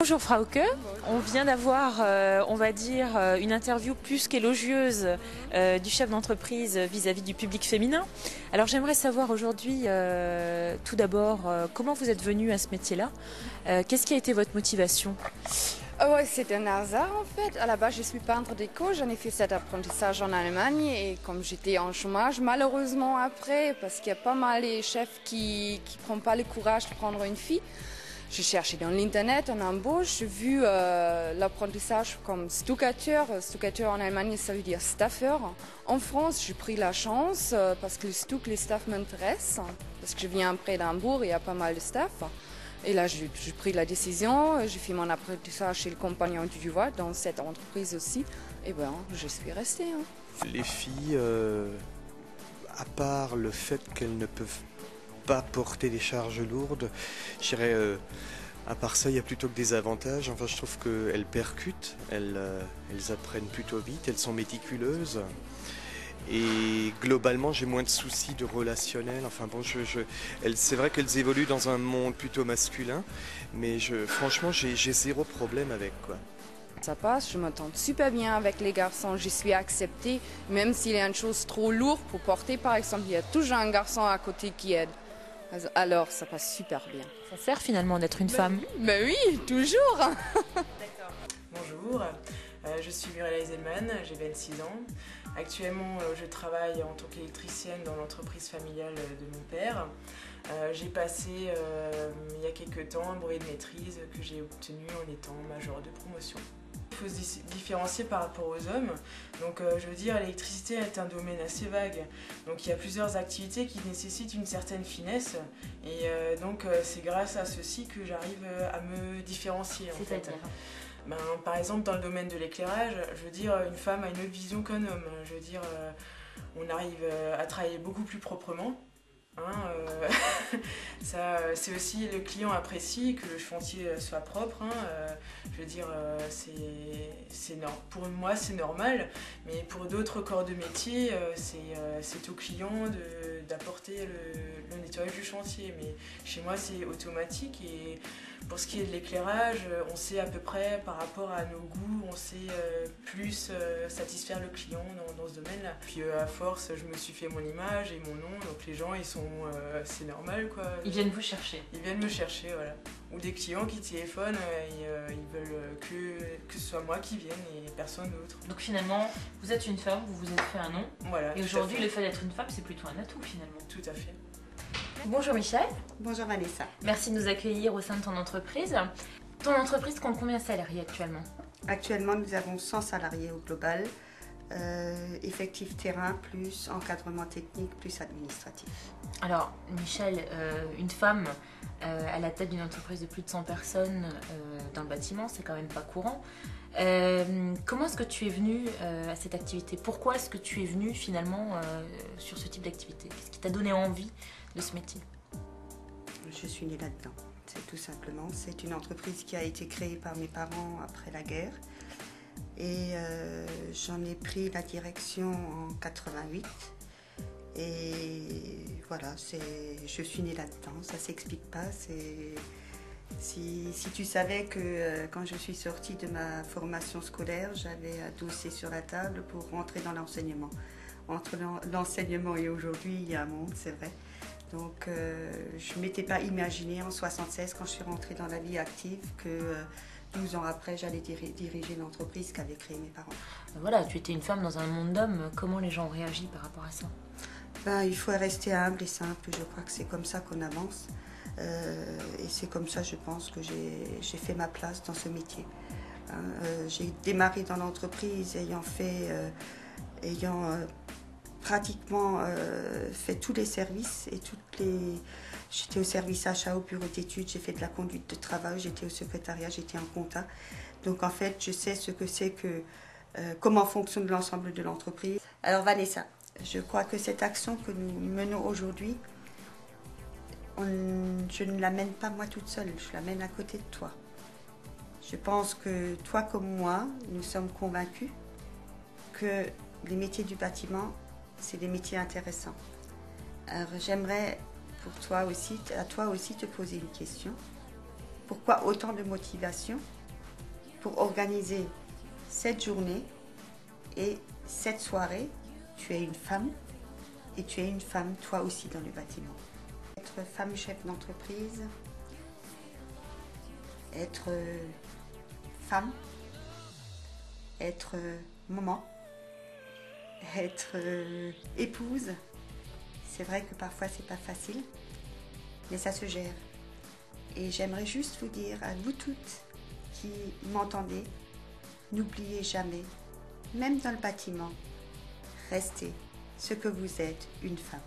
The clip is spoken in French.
Bonjour Frauke, on vient d'avoir, on va dire, une interview plus qu'élogieuse du chef d'entreprise vis-à-vis du public féminin. Alors j'aimerais savoir aujourd'hui, tout d'abord, comment vous êtes venu à ce métier-là? Qu'est-ce qui a été votre motivation? Ouais, c'est un hasard en fait. À la base, je suis peintre déco. J'en ai fait cet apprentissage en Allemagne et comme j'étais en chômage, malheureusement après, parce qu'il y a pas mal de chefs qui ne prennent pas le courage de prendre une fille, j'ai cherché dans l'internet en embauche. J'ai vu l'apprentissage comme stuccateur. Stuccateur en Allemagne, ça veut dire staffeur. En France, j'ai pris la chance parce que le stuc, les staffs m'intéressent. Parce que je viens près d'Hambourg, il y a pas mal de staff. Et là, j'ai pris la décision, j'ai fait mon apprentissage chez le compagnon du Duval, dans cette entreprise aussi. Et ben, je suis restée. Les filles, à part le fait qu'elles ne peuvent pas porter des charges lourdes, je dirais, à part ça, il y a plutôt que des avantages. Enfin, je trouve qu'elles percutent, elles apprennent plutôt vite, elles sont méticuleuses. Et globalement, j'ai moins de soucis de relationnel. Enfin bon, c'est vrai qu'elles évoluent dans un monde plutôt masculin, mais franchement, j'ai zéro problème avec quoi. Ça passe, je m'entends super bien avec les garçons, je suis acceptée, même s'il y a une chose trop lourde pour porter, par exemple, il y a toujours un garçon à côté qui aide. Alors, ça passe super bien. Ça sert finalement d'être une femme? Ben oui, toujours. D'accord. Bonjour, je suis Muriel Eiselman, j'ai 26 ans. Actuellement, je travaille en tant qu'électricienne dans l'entreprise familiale de mon père. J'ai passé il y a quelques temps un brevet de maîtrise que j'ai obtenu en étant major de promotion. Il faut se différencier par rapport aux hommes. Donc je veux dire, l'électricité est un domaine assez vague. Donc il y a plusieurs activités qui nécessitent une certaine finesse. Et donc c'est grâce à ceci que j'arrive à me différencier en fait. Ben, par exemple, dans le domaine de l'éclairage, je veux dire, une femme a une autre vision qu'un homme. Je veux dire, on arrive à travailler beaucoup plus proprement. Ça, c'est aussi le client apprécie que le chantier soit propre. Je veux dire, pour moi c'est normal, mais pour d'autres corps de métier, c'est au client d'apporter le nettoyage du chantier. Mais chez moi c'est automatique et pour ce qui est de l'éclairage, on sait à peu près par rapport à nos goûts, on sait plus satisfaire le client dans ce domaine-là. Puis à force, je me suis fait mon image et mon nom, donc les gens c'est normal quoi. Ils viennent vous chercher? Ils viennent me chercher, voilà. Ou des clients qui téléphonent, ils veulent que ce soit moi qui vienne et personne d'autre. Donc finalement, vous êtes une femme, vous vous êtes fait un nom. Voilà. Et aujourd'hui, le fait d'être une femme, c'est plutôt un atout finalement. Tout à fait. Bonjour Michel. Bonjour Vanessa. Merci de nous accueillir au sein de ton entreprise. Ton entreprise compte combien de salariés actuellement? Actuellement, nous avons 100 salariés au global, effectif terrain, plus encadrement technique, plus administratif. Alors, Michel, une femme à la tête d'une entreprise de plus de 100 personnes dans le bâtiment, c'est quand même pas courant. Comment est-ce que tu es venue à cette activité? Pourquoi est-ce que tu es venue finalement sur ce type d'activité? Qu'est-ce qui t'a donné envie de ce métier? Je suis née là-dedans, c'est tout simplement. C'est une entreprise qui a été créée par mes parents après la guerre. Et j'en ai pris la direction en 88. Et voilà, je suis née là-dedans, ça s'explique pas. Si tu savais que quand je suis sortie de ma formation scolaire, j'avais un dossier sur la table pour rentrer dans l'enseignement. Entre l'enseignement et aujourd'hui, il y a un monde, c'est vrai. Donc je ne m'étais pas imaginé en 76, quand je suis rentrée dans la vie active, que 12 ans après, j'allais diriger l'entreprise qu'avaient créée mes parents. Voilà, tu étais une femme dans un monde d'hommes. Comment les gens ont réagi par rapport à ça? Il faut rester humble et simple. Je crois que c'est comme ça qu'on avance. Et c'est comme ça, je pense, que j'ai fait ma place dans ce métier. J'ai démarré dans l'entreprise ayant pratiquement fait tous les services et j'étais au service achat, au bureau d'études, j'ai fait de la conduite de travail, j'étais au secrétariat, j'étais en compta. Donc en fait, je sais ce que c'est comment fonctionne l'ensemble de l'entreprise. Alors Vanessa, je crois que cette action que nous menons aujourd'hui, je ne la mène pas moi toute seule, je la mène à côté de toi. Je pense que toi comme moi, nous sommes convaincus que les métiers du bâtiment, c'est des métiers intéressants. Alors j'aimerais à toi aussi te poser une question. Pourquoi autant de motivation pour organiser cette journée et cette soirée? Tu es une femme et tu es une femme toi aussi dans le bâtiment. Être femme chef d'entreprise, être femme, être maman, être épouse, c'est vrai que parfois c'est pas facile, mais ça se gère. Et j'aimerais juste vous dire à vous toutes qui m'entendez, n'oubliez jamais, même dans le bâtiment, restez ce que vous êtes, une femme.